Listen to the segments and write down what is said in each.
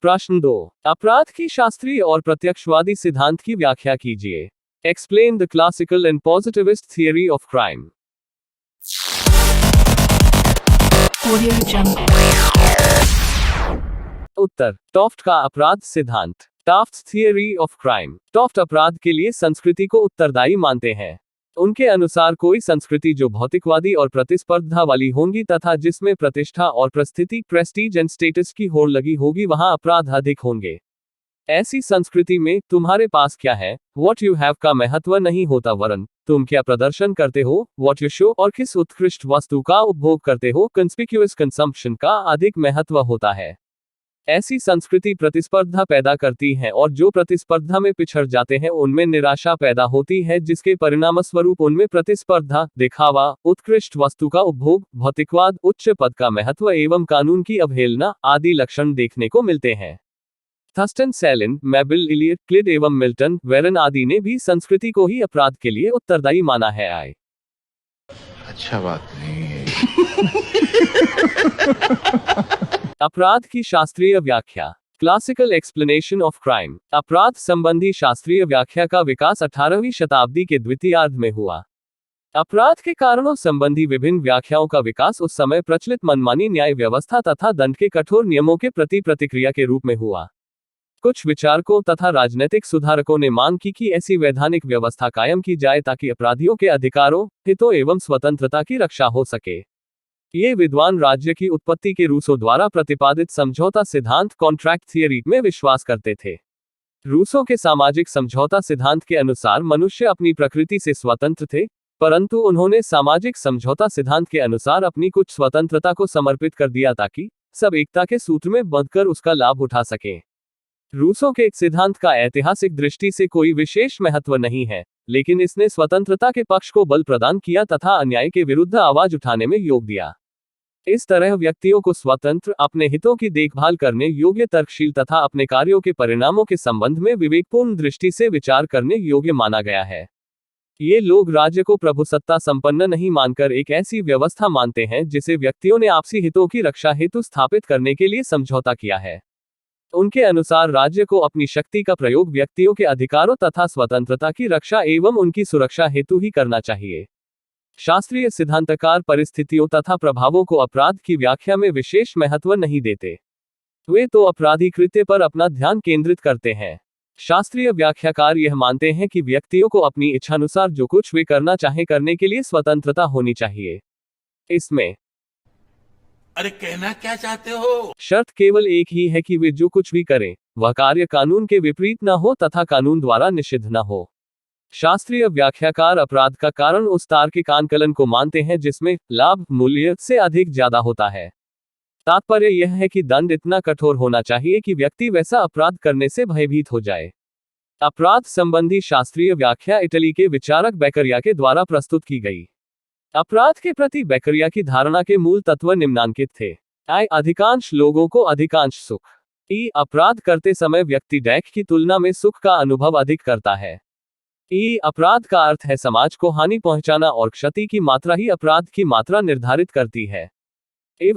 प्रश्न 2, अपराध की शास्त्रीय और प्रत्यक्षवादी सिद्धांत की व्याख्या कीजिए। Explain the classical and positivist theory of crime. उत्तर, टॉफ्ट का अपराध सिद्धांत। Taft's theory of crime. Taft अपराध के लिए संस्कृति को उत्तरदायी मानते हैं। उनके अनुसार कोई संस्कृति जो भौतिकवादी और प्रतिस्पर्धा वाली होंगी तथा जिसमें प्रतिष्ठा और प्रस्थिति, प्रेस्टीज एंड स्टेटस की होड़ लगी होगी, वहां अपराध अधिक होंगे। ऐसी संस्कृति में तुम्हारे पास क्या है, व्हाट यू हैव का महत्व नहीं होता, वरन तुम क्या प्रदर्शन करते हो, व्हाट यू शो, और किस उत्कृष्ट वस्तु का उपभोग करते हो, कंस्पिक्यूअस कंजम्पशन का अधिक महत्व होता है। ऐसी संस्कृति प्रतिस्पर्धा पैदा करती है और जो प्रतिस्पर्धा में पिछड़ जाते हैं उनमें निराशा पैदा होती है, जिसके परिणामस्वरूप उनमें प्रतिस्पर्धा, दिखावा, उत्कृष्ट वस्तु का उपभोग, भौतिकवाद, उच्च पद का महत्व एवं कानून की अवहेलना आदि लक्षण देखने को मिलते हैं। थर्स्टन सैलिन, मैबिल इलियट, क्लिड एवं मिल्टन, वेरन आदि ने भी संस्कृति को ही अपराध के लिए उत्तरदायी माना है। अच्छा बात नहीं है। अपराध की शास्त्रीय व्याख्या। Classical explanation of crime. अपराध संबंधी शास्त्रीय व्याख्या का विकास 18वीं शताब्दी के द्वितीयार्ध में हुआ। अपराध के कारणों संबंधी विभिन्न व्याख्याओं का विकास उस समय प्रचलित मनमानी न्याय व्यवस्था तथा दंड के कठोर नियमों के प्रति प्रतिक्रिया के रूप में हुआ। कुछ विचारकों तथा राजनीतिक सुधारकों ने मांग की कि ऐसी वैधानिक व्यवस्था कायम की जाए ताकि अपराधियों के अधिकारों, हितों एवं स्वतंत्रता की रक्षा हो सके। ये विद्वान राज्य की उत्पत्ति के रूसो द्वारा प्रतिपादित समझौता सिद्धांत, कॉन्ट्रैक्ट थियरी में विश्वास करते थे। रूसो के सामाजिक समझौता सिद्धांत के अनुसार मनुष्य अपनी प्रकृति से स्वतंत्र थे, परंतु उन्होंने सामाजिक समझौता सिद्धांत के अनुसार अपनी कुछ स्वतंत्रता को समर्पित कर दिया ताकि सब एकता के सूत्र में बंधकर उसका लाभ उठा सकें। रूसो के सिद्धांत का ऐतिहासिक दृष्टि से कोई विशेष महत्व नहीं है, लेकिन इसने स्वतंत्रता के पक्ष को बल प्रदान किया तथा अन्याय के विरुद्ध आवाज उठाने में योग दिया। इस तरह व्यक्तियों को स्वतंत्र, अपने हितों की देखभाल करने योग्य, तर्कशील तथा अपने कार्यों के परिणामों के संबंध में विवेकपूर्ण दृष्टि से विचार करने योग्य माना गया है। ये लोग राज्य को प्रभुसत्ता संपन्न नहीं मानकर एक ऐसी व्यवस्था मानते हैं जिसे व्यक्तियों ने आपसी हितों की रक्षा हेतु स्थापित करने के लिए समझौता किया है। उनके अनुसार राज्य को अपनी शक्ति का प्रयोग व्यक्तियों के अधिकारों तथा स्वतंत्रता की रक्षा एवं उनकी सुरक्षा हेतु ही करना चाहिए। शास्त्रीय सिद्धांतकार परिस्थितियों तथा प्रभावों को अपराध की व्याख्या में विशेष महत्व नहीं देते। वे तो अपराधी कृत्य पर अपना ध्यान केंद्रित करते हैं। शास्त्रीय व्याख्याकार यह मानते हैं कि व्यक्तियों को अपनी इच्छानुसार जो कुछ वे करना चाहे करने के लिए स्वतंत्रता होनी चाहिए। इसमें अरे कहना क्या चाहते हो? शर्त केवल एक ही है कि वे जो कुछ भी करें वह कार्य कानून के विपरीत न हो तथा कानून द्वारा निषिद्ध न हो। शास्त्रीय व्याख्याकार अपराध का कारण उस तार्किक आंकलन को मानते हैं जिसमें लाभ मूल्य से अधिक ज्यादा होता है। तात्पर्य यह है कि दंड इतना कठोर होना चाहिए कि व्यक्ति वैसा अपराध करने से भयभीत हो जाए। अपराध संबंधी शास्त्रीय व्याख्या इटली के विचारक बेकरिया के द्वारा प्रस्तुत की गई। अपराध के प्रति बेकरिया की धारणा के मूल तत्व निम्नांकित थे। अधिकांश लोगों को अधिकांश सुख। अपराध करते समय व्यक्ति डैक की तुलना में सुख का अनुभव अधिक करता है। अपराध का अर्थ है समाज को हानि पहुंचाना और क्षति की मात्रा ही अपराध की मात्रा निर्धारित करती है।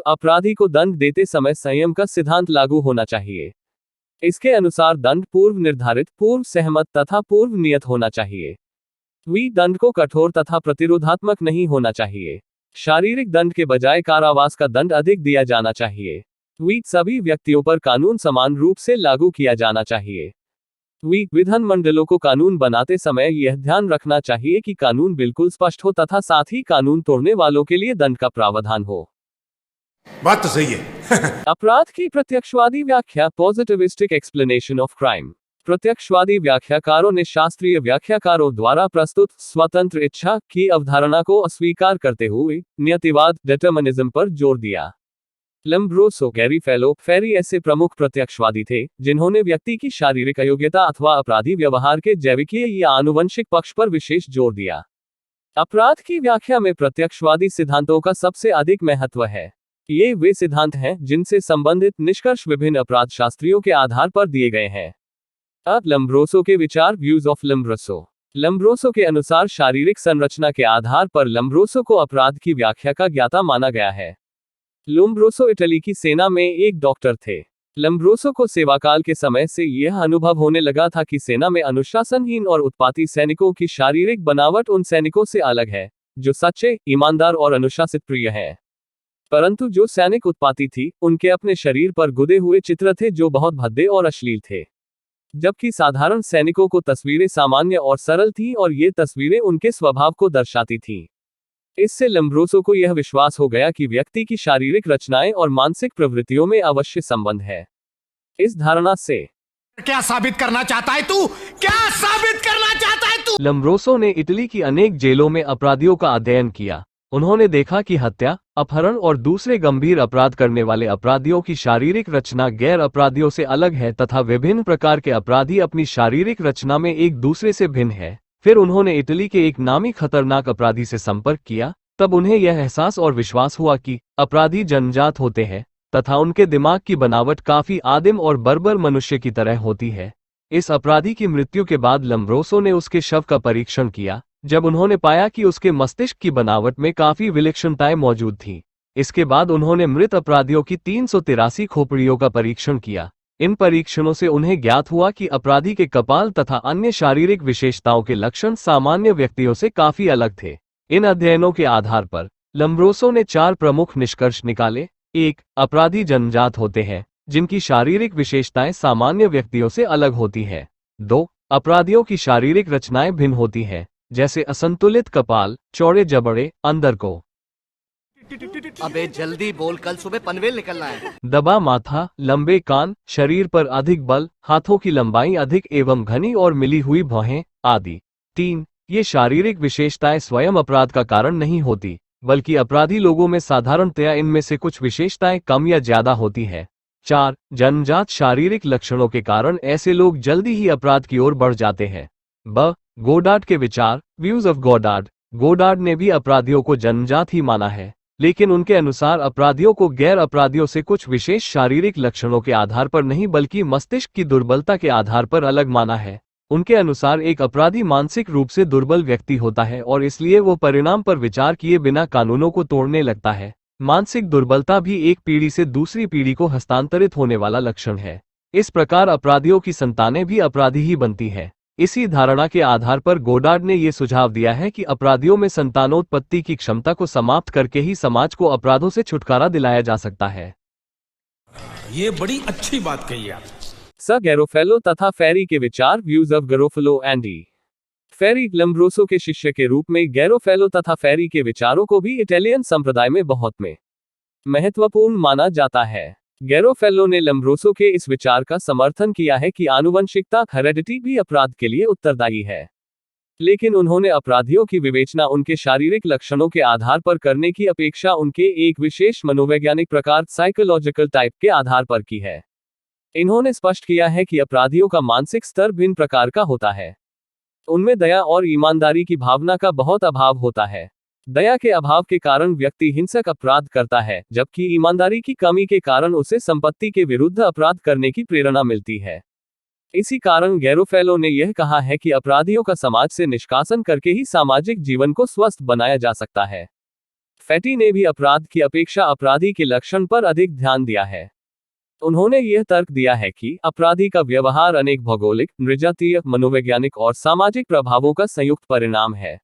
अपराधी को दंड देते समय संयम का सिद्धांत लागू होना चाहिए। इसके अनुसार दंड पूर्व निर्धारित, पूर्व सहमत तथा पूर्व नियत होना चाहिए। दंड को कठोर तथा प्रतिरोधात्मक नहीं होना चाहिए। शारीरिक दंड के बजाय कारावास का दंड अधिक दिया जाना चाहिए। सभी व्यक्तियों पर कानून समान रूप से लागू किया जाना चाहिए। विधान मंडलों को कानून बनाते समय यह ध्यान रखना चाहिए कि कानून बिल्कुल स्पष्ट हो तथा साथ ही कानून तोड़ने वालों के लिए दंड का प्रावधान हो। बात तो सही है। अपराध की प्रत्यक्षवादी व्याख्या, पॉजिटिविस्टिक एक्सप्लेनेशन ऑफ क्राइम। प्रत्यक्षवादी व्याख्याकारों ने शास्त्रीय व्याख्याकारों द्वारा प्रस्तुत स्वतंत्र इच्छा की अवधारणा को अस्वीकार करते हुए नियतिवाद, डिटरमिनिज्म पर जोर दिया। लम्ब्रोसो, गैरी फेलो, फेरी ऐसे प्रमुख प्रत्यक्षवादी थे जिन्होंने व्यक्ति की शारीरिक अयोग्यता अथवा अपराधी व्यवहार के जैविकीय या आनुवंशिक पक्ष पर विशेष जोर दिया। अपराध की व्याख्या में प्रत्यक्षवादी सिद्धांतों का सबसे अधिक महत्व है। ये वे सिद्धांत हैं जिनसे संबंधित निष्कर्ष विभिन्न अपराध शास्त्रियों के आधार पर दिए गए हैं। अब लम्ब्रोसो के विचार, व्यूज ऑफ लम्ब्रोसो। लम्ब्रोसो के अनुसार शारीरिक संरचना के आधार पर लम्ब्रोसो को अपराध की व्याख्या का ज्ञाता माना गया है। लम्ब्रोसो इटली की सेना में एक डॉक्टर थे। लम्ब्रोसो को सेवाकाल के समय से यह अनुभव होने लगा था कि सेना में अनुशासनहीन और उत्पाती सैनिकों की शारीरिक बनावट उन सैनिकों से अलग है जो सच्चे, ईमानदार और अनुशासित प्रिय हैं। परंतु जो सैनिक उत्पाती थी, उनके अपने शरीर पर गुदे हुए चित्र थे जो बहुत भद्दे और अश्लील थे, जबकि साधारण सैनिकों को तस्वीरें सामान्य और सरल थीं और ये तस्वीरें उनके स्वभाव को दर्शाती थीं। इससे लम्ब्रोसो को यह विश्वास हो गया कि व्यक्ति की शारीरिक रचनाएं और मानसिक प्रवृत्तियों में अवश्य संबंध है। इस धारणा से क्या साबित करना चाहता है तू? क्या साबित करना चाहता है तू? लम्ब्रोसो ने इटली की अनेक जेलों में अपराधियों का अध्ययन किया। उन्होंने देखा कि हत्या, अपहरण और दूसरे गंभीर अपराध करने वाले अपराधियों की शारीरिक रचना गैर अपराधियों से अलग है तथा विभिन्न प्रकार के अपराधी अपनी शारीरिक रचना में एक दूसरे से भिन्न है। फिर उन्होंने इटली के एक नामी खतरनाक अपराधी से संपर्क किया। तब उन्हें यह एहसास और विश्वास हुआ कि अपराधी जन्मजात होते हैं तथा उनके दिमाग की बनावट काफी आदिम और बर्बर मनुष्य की तरह होती है। इस अपराधी की मृत्यु के बाद लम्ब्रोसो ने उसके शव का परीक्षण किया। जब उन्होंने पाया कि उसके मस्तिष्क की बनावट में काफी विलक्षणताएं मौजूद थीं, इसके बाद उन्होंने मृत अपराधियों की 383 खोपड़ियों का परीक्षण किया। इन परीक्षणों से उन्हें ज्ञात हुआ कि अपराधी के कपाल तथा अन्य शारीरिक विशेषताओं के लक्षण सामान्य व्यक्तियों से काफी अलग थे। इन अध्ययनों के आधार पर लम्ब्रोसो ने 4 प्रमुख निष्कर्ष निकाले। 1. अपराधी जन्मजात होते हैं जिनकी शारीरिक विशेषताएं सामान्य व्यक्तियों से अलग होती है। 2. अपराधियों की शारीरिक रचनाएं भिन्न होती हैं, जैसे असंतुलित कपाल, चौड़े जबड़े, अंदर को। अबे जल्दी बोल, कल सुबह पनवेल निकलना है। दबा माथा, लंबे कान, शरीर पर अधिक बल, हाथों की लंबाई अधिक एवं घनी और मिली हुई भौहें आदि। 3. ये शारीरिक विशेषताएं स्वयं अपराध का कारण नहीं होती, बल्कि अपराधी लोगों में साधारणतया इनमें से कुछ विशेषताएं कम या ज्यादा होती है। 4. जन्मजात शारीरिक लक्षणों के कारण ऐसे लोग जल्दी ही अपराध की ओर बढ़ जाते हैं। ब. गोडार्ड के विचार, व्यूज ऑफ गोडार्ड। गोडार्ड ने भी अपराधियों को जन्मजात ही माना है, लेकिन उनके अनुसार अपराधियों को गैर अपराधियों से कुछ विशेष शारीरिक लक्षणों के आधार पर नहीं बल्कि मस्तिष्क की दुर्बलता के आधार पर अलग माना है। उनके अनुसार एक अपराधी मानसिक रूप से दुर्बल व्यक्ति होता है और इसलिए वो परिणाम पर विचार किए बिना कानूनों को तोड़ने लगता है। मानसिक दुर्बलता भी एक पीढ़ी से दूसरी पीढ़ी को हस्तांतरित होने वाला लक्षण है। इस प्रकार अपराधियों की संतानें भी अपराधी ही बनती हैं। इसी धारणा के आधार पर गोडार्ड ने यह सुझाव दिया है कि अपराधियों में संतानोत्पत्ति की क्षमता को समाप्त करके ही समाज को अपराधों से छुटकारा दिलाया जा सकता है। ये बड़ी अच्छी बात कही आप। स गैरोफेलो तथा फेरी के विचार, व्यूज ऑफ गैरोफेलो एंड डी फेरी। लम्ब्रोसो के शिष्य के रूप में गैरोफेलो तथा फेरी के विचारों को भी इटालियन संप्रदाय में बहुत महत्वपूर्ण माना जाता है। गैरोफेलो ने लम्ब्रोसो के इस विचार का समर्थन किया है कि आनुवंशिकता, हेरेडिटी भी अपराध के लिए उत्तरदायी है, लेकिन उन्होंने अपराधियों की विवेचना उनके शारीरिक लक्षणों के आधार पर करने की अपेक्षा उनके एक विशेष मनोवैज्ञानिक प्रकार, साइकोलॉजिकल टाइप के आधार पर की है। इन्होंने स्पष्ट किया है कि अपराधियों का मानसिक स्तर भिन्न प्रकार का होता है। उनमें दया और ईमानदारी की भावना का बहुत अभाव होता है। दया के अभाव के कारण व्यक्ति हिंसक अपराध करता है, जबकि ईमानदारी की कमी के कारण उसे संपत्ति के विरुद्ध अपराध करने की प्रेरणा मिलती है। इसी कारण गैरोफेलो ने यह कहा है कि अपराधियों का समाज से निष्कासन करके ही सामाजिक जीवन को स्वस्थ बनाया जा सकता है। फेटी ने भी अपराध की अपेक्षा अपराधी के लक्षण पर अधिक ध्यान दिया है। उन्होंने यह तर्क दिया है कि अपराधी का व्यवहार अनेक भौगोलिक, नृजातीय, मनोवैज्ञानिक और सामाजिक प्रभावों का संयुक्त परिणाम है।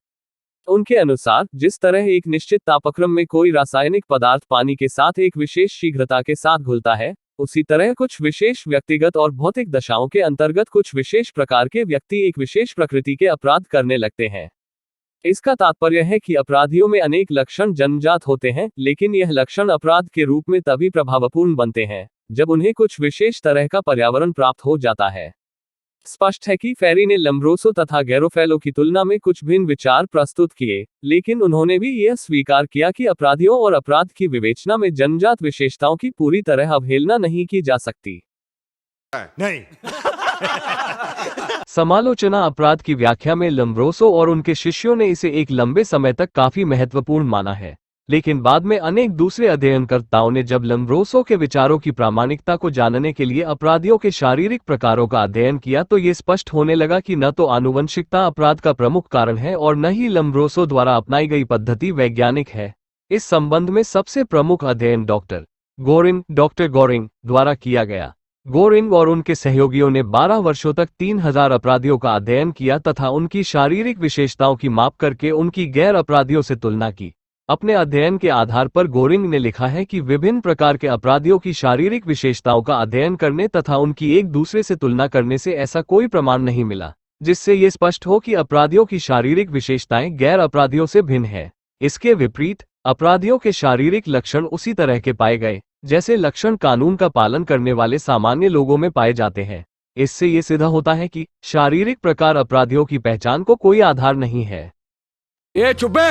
उनके अनुसार जिस तरह एक निश्चित तापक्रम में कोई रासायनिक पदार्थ पानी के साथ एक विशेष शीघ्रता के साथ घुलता है, उसी तरह कुछ विशेष व्यक्तिगत और भौतिक दशाओं के अंतर्गत कुछ विशेष प्रकार के व्यक्ति एक विशेष प्रकृति के अपराध करने लगते हैं। इसका तात्पर्य है कि अपराधियों में अनेक लक्षण जन्मजात होते हैं, लेकिन यह लक्षण अपराध के रूप में तभी प्रभावपूर्ण बनते हैं जब उन्हें कुछ विशेष तरह का पर्यावरण प्राप्त हो जाता है। स्पष्ट है कि फेरी ने लम्ब्रोसो तथा गैरोफेलो की तुलना में कुछ भिन्न विचार प्रस्तुत किए, लेकिन उन्होंने भी यह स्वीकार किया कि अपराधियों और अपराध की विवेचना में जन्मजात विशेषताओं की पूरी तरह अवहेलना नहीं की जा सकती। नहीं। समालोचना अपराध की व्याख्या में लम्ब्रोसो और उनके शिष्यों ने इसे एक लंबे समय तक काफी महत्वपूर्ण माना है, लेकिन बाद में अनेक दूसरे अध्ययनकर्ताओं ने जब लम्ब्रोसो के विचारों की प्रामाणिकता को जानने के लिए अपराधियों के शारीरिक प्रकारों का अध्ययन किया तो ये स्पष्ट होने लगा कि न तो आनुवंशिकता अपराध का प्रमुख कारण है और न ही लम्ब्रोसो द्वारा अपनाई गई पद्धति वैज्ञानिक है। इस संबंध में सबसे प्रमुख अध्ययन डॉक्टर गोरिंग द्वारा किया गया। गोरिंग और उनके सहयोगियों ने 12 वर्षों तक 3000 अपराधियों का अध्ययन किया तथा उनकी शारीरिक विशेषताओं की माप करके उनकी गैर अपराधियों से तुलना की। अपने अध्ययन के आधार पर गोरिंग ने लिखा है कि विभिन्न प्रकार के अपराधियों की शारीरिक विशेषताओं का अध्ययन करने तथा उनकी एक दूसरे से तुलना करने से ऐसा कोई प्रमाण नहीं मिला जिससे ये स्पष्ट हो कि अपराधियों की शारीरिक विशेषताएं गैर अपराधियों से भिन्न है। इसके विपरीत अपराधियों के शारीरिक लक्षण उसी तरह के पाए गए जैसे लक्षण कानून का पालन करने वाले सामान्य लोगों में पाए जाते हैं। इससे ये सिद्ध होता है कि शारीरिक प्रकार अपराधियों की पहचान को कोई आधार नहीं है। ये चुप्पे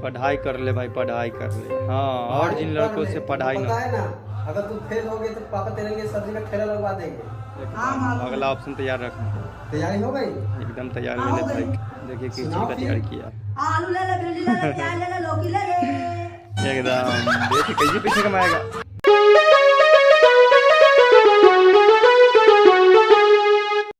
पढ़ाई कर ले भाई, पढ़ाई कर ले। हाँ, और जिन लड़कों से पढ़ाई पता ना, है ना, अगर तू फेल हो गए तो पापा तेरे लिए सब्जी का ठेला लगवा देंगे। अगला ऑप्शन तैयार रखना। तैयारी हो गई? एकदम तैयार मैंने भाई। देखिए किस चीज का तैयार किया। आलू ले ले, भिंडी ले ले, प्याज ले ले, लौकी ले ले। एकदम देखिए कैसे पीछे कमाएगा।